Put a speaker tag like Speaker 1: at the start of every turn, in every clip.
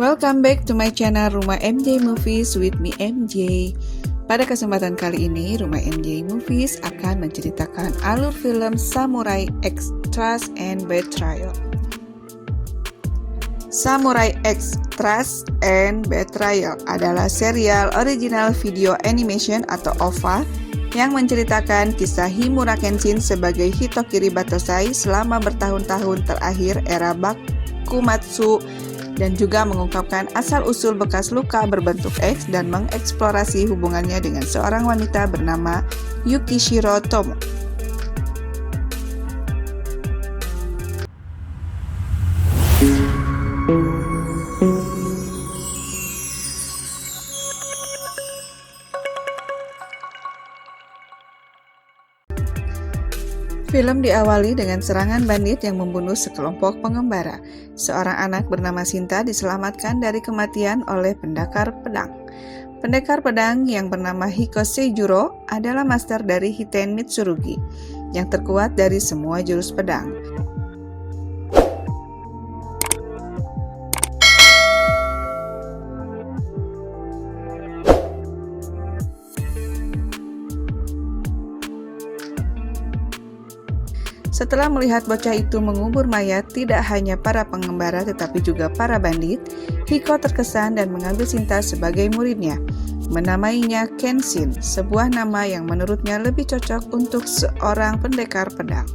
Speaker 1: Welcome back to my channel Rumah MJ Movies with me MJ. Pada kesempatan kali ini, Rumah MJ Movies akan menceritakan alur film Samurai X Trust and Betrayal. Samurai X Trust and Betrayal adalah serial original video animation atau OVA yang menceritakan kisah Himura Kenshin sebagai Hitokiri Batosai selama bertahun-tahun terakhir era Bakumatsu, dan juga mengungkapkan asal-usul bekas luka berbentuk X dan mengeksplorasi hubungannya dengan seorang wanita bernama Yukishiro Tomo. Film diawali dengan serangan bandit yang membunuh sekelompok pengembara. Seorang anak bernama Shinta diselamatkan dari kematian oleh pendekar pedang. Pendekar pedang yang bernama Hiko Seijuro adalah master dari Hiten Mitsurugi, yang terkuat dari semua jurus pedang. Setelah melihat bocah itu mengubur mayat tidak hanya para pengembara tetapi juga para bandit, Hiko terkesan dan mengambil Shinta sebagai muridnya. Menamainya Kenshin, sebuah nama yang menurutnya lebih cocok untuk seorang pendekar pedang.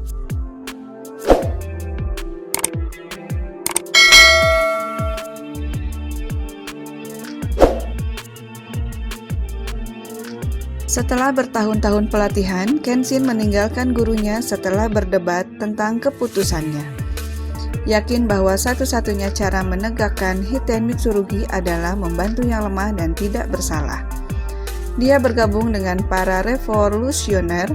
Speaker 1: Setelah bertahun-tahun pelatihan, Kenshin meninggalkan gurunya setelah berdebat tentang keputusannya. Yakin bahwa satu-satunya cara menegakkan Hiten Mitsurugi adalah membantu yang lemah dan tidak bersalah. Dia bergabung dengan para revolusioner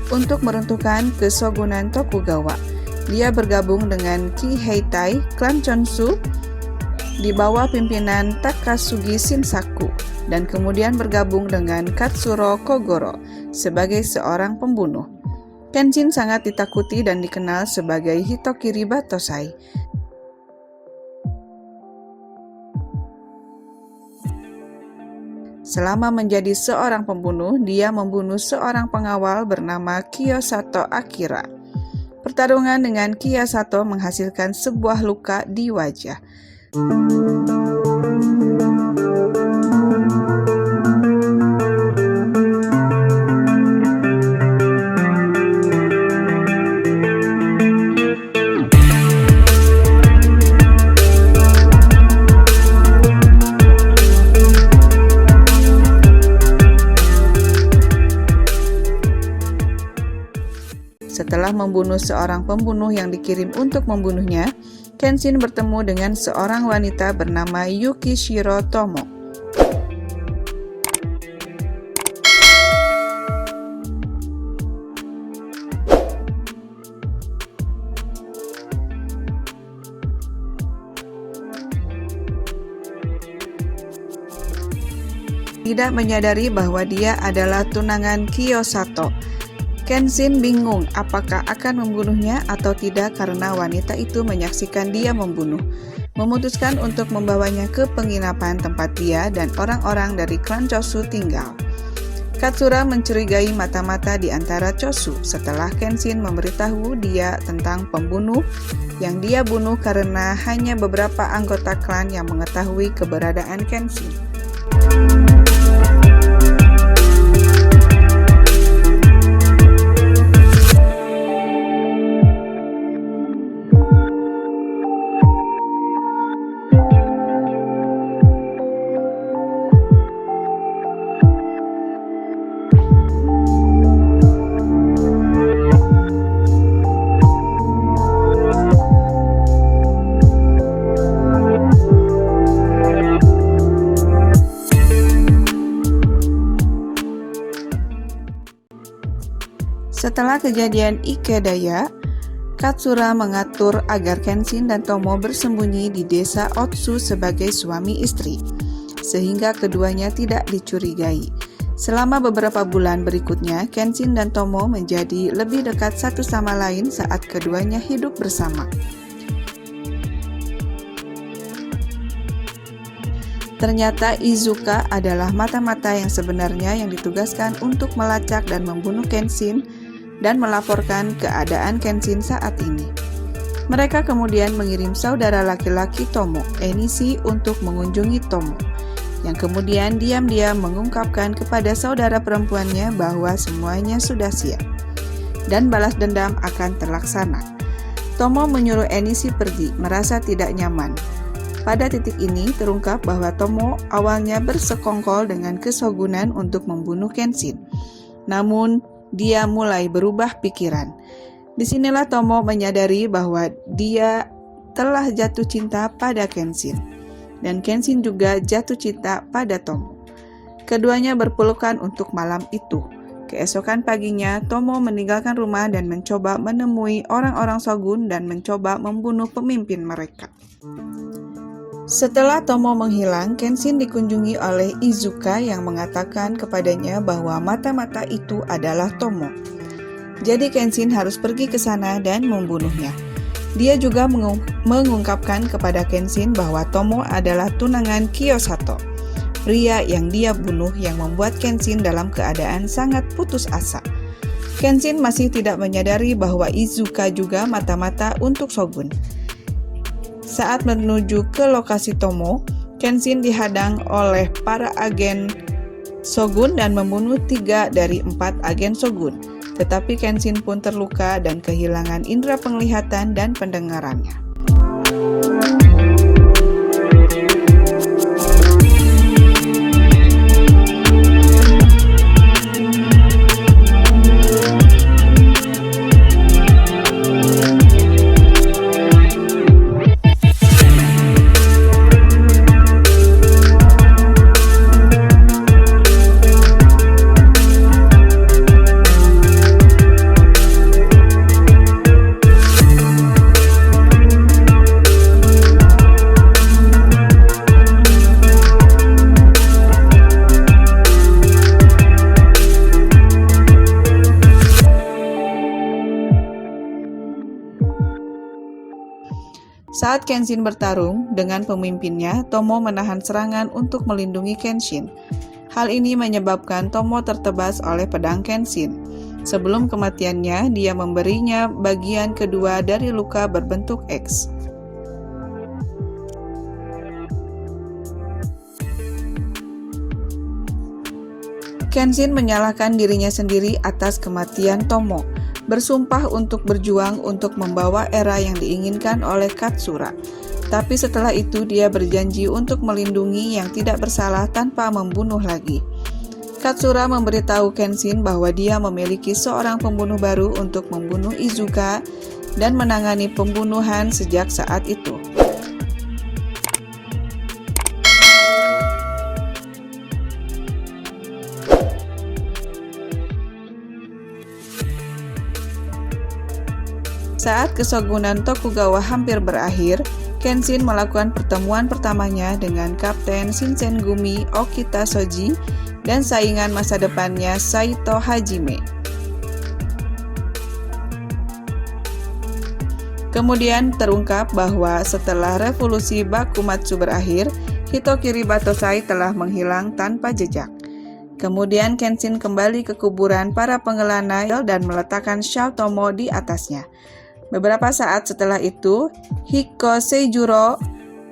Speaker 1: untuk meruntuhkan kesogunan Tokugawa. Dia bergabung dengan Ki Heitai, klan Chonsu, di bawah pimpinan Takasugi Shinsaku, dan kemudian bergabung dengan Katsuro Kogoro sebagai seorang pembunuh. Kenshin sangat ditakuti dan dikenal sebagai Hitokiri Batosai. Selama menjadi seorang pembunuh, dia membunuh seorang pengawal bernama Kiyosato Akira. Pertarungan dengan Kiyosato menghasilkan sebuah luka di wajah. Setelah membunuh seorang pembunuh yang dikirim untuk membunuhnya, Kenshin bertemu dengan seorang wanita bernama Yukishiro Tomo. Tidak menyadari bahwa dia adalah tunangan Kiyosato. Kenshin bingung apakah akan membunuhnya atau tidak karena wanita itu menyaksikan dia membunuh. Memutuskan untuk membawanya ke penginapan tempat dia dan orang-orang dari klan Chosu tinggal. Katsura mencurigai mata-mata di antara Chosu setelah Kenshin memberitahu dia tentang pembunuh yang dia bunuh karena hanya beberapa anggota klan yang mengetahui keberadaan Kenshin. Setelah kejadian Ikedaya, Katsura mengatur agar Kenshin dan Tomo bersembunyi di desa Otsu sebagai suami istri, sehingga keduanya tidak dicurigai. Selama beberapa bulan berikutnya, Kenshin dan Tomo menjadi lebih dekat satu sama lain saat keduanya hidup bersama. Ternyata Izuka adalah mata-mata yang sebenarnya yang ditugaskan untuk melacak dan membunuh Kenshin dan melaporkan keadaan Kenshin saat ini. Mereka kemudian mengirim saudara laki-laki Tomo, Enishi, untuk mengunjungi Tomo, yang kemudian diam-diam mengungkapkan kepada saudara perempuannya bahwa semuanya sudah siap dan balas dendam akan terlaksana. Tomo menyuruh Enishi pergi, merasa tidak nyaman. Pada titik ini terungkap bahwa Tomo awalnya bersekongkol dengan kesogunan untuk membunuh Kenshin. Namun, dia mulai berubah pikiran. Disinilah Tomo menyadari bahwa dia telah jatuh cinta pada Kenshin, dan Kenshin juga jatuh cinta pada Tomo. Keduanya berpelukan untuk malam itu. Keesokan paginya, Tomo meninggalkan rumah dan mencoba menemui orang-orang Shogun dan mencoba membunuh pemimpin mereka. Setelah Tomo menghilang, Kenshin dikunjungi oleh Izuka yang mengatakan kepadanya bahwa mata-mata itu adalah Tomo. Jadi Kenshin harus pergi ke sana dan membunuhnya. Dia juga mengungkapkan kepada Kenshin bahwa Tomo adalah tunangan Kiyosato, pria yang dia bunuh, yang membuat Kenshin dalam keadaan sangat putus asa. Kenshin masih tidak menyadari bahwa Izuka juga mata-mata untuk Shogun. Saat menuju ke lokasi Tomo, Kenshin dihadang oleh para agen Shogun dan membunuh 3 dari 4 agen Shogun. Tetapi Kenshin pun terluka dan kehilangan indera penglihatan dan pendengarannya. Saat Kenshin bertarung dengan pemimpinnya, Tomo menahan serangan untuk melindungi Kenshin. Hal ini menyebabkan Tomo tertebas oleh pedang Kenshin. Sebelum kematiannya, dia memberinya bagian kedua dari luka berbentuk X. Kenshin menyalahkan dirinya sendiri atas kematian Tomo, bersumpah untuk berjuang untuk membawa era yang diinginkan oleh Katsura. Tapi setelah itu dia berjanji untuk melindungi yang tidak bersalah tanpa membunuh lagi. Katsura memberitahu Kenshin bahwa dia memiliki seorang pembunuh baru untuk membunuh Izuka dan menangani pembunuhan sejak saat itu. Saat kesogunan Tokugawa hampir berakhir, Kenshin melakukan pertemuan pertamanya dengan Kapten Shinsengumi Okita Shoji dan saingan masa depannya Saito Hajime. Kemudian terungkap bahwa setelah revolusi Bakumatsu berakhir, Hitokiri Batosai telah menghilang tanpa jejak. Kemudian Kenshin kembali ke kuburan para pengelana dan meletakkan syal Tomo di atasnya. Beberapa saat setelah itu, Hiko Seijuro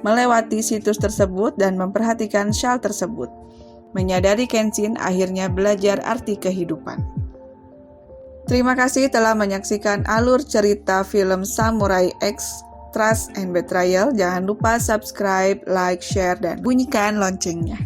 Speaker 1: melewati situs tersebut dan memperhatikan syal tersebut. Menyadari Kenshin akhirnya belajar arti kehidupan. Terima kasih telah menyaksikan alur cerita film Samurai X Trust and Betrayal. Jangan lupa subscribe, like, share, dan bunyikan loncengnya.